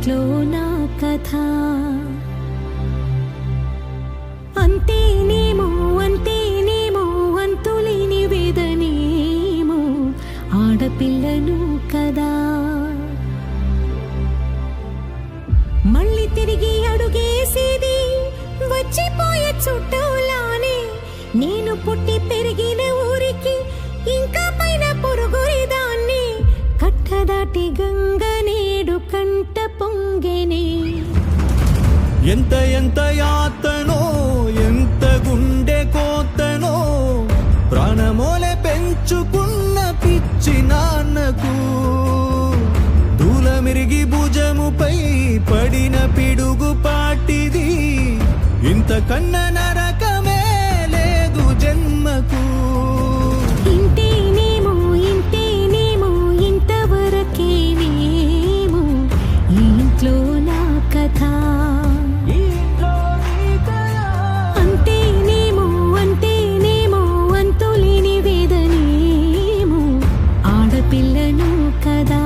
ఇంట్లో నా కథ అంతేనేమో అంతేనేమో అంతులేని వేదనేమో ఆడపిల్లను కదా మళ్ళీ తిరిగి అడుగేసేది వచ్చిపోయే చుట్టూలానే నేను పుట్టి పెరిగిన ఊరికి ఇంకా పైన పొరుగురిదాన్ని కట్టదాటి గంగ నేడు కంట పొంగెనే ఎంత ఎంత యాతనో ఎంత గుండె కోతనో ప్రాణమోలే పెంచుకున్న పిచ్చి నాన్నకు దూలమిరిగి భుజముపై పడిన పిడుగు పాటిది ఇంతకన్నా నరకమే లేదు జన్మకు ఇంతేనేమో ఇంతేనేమో ఇంతవరకేనేమో ఈ ఇంట్లో నా కథ అంతేనేమో అంతేనేమో అంతులేని వేదనేమో ఆడపిల్లను కదా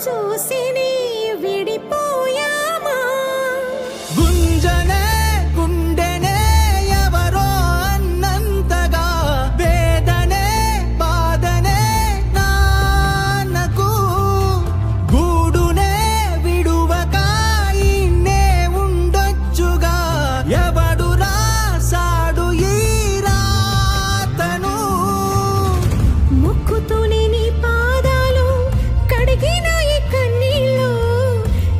చూసిని విడిపోయామా గుంజనే గుండెనే ఎవరో అన్నంతగా వేదనే బాధనే నాన్నకు గూడునే విడువక ఇన్నే ఉండొచ్చుగా ఎవడు రాసాడు ఈ రాతను ముక్కుతూనే నీ పాదాలు కడిగిన కన్నీళ్ళు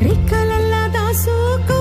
రెక్కలల్లా దాసుకో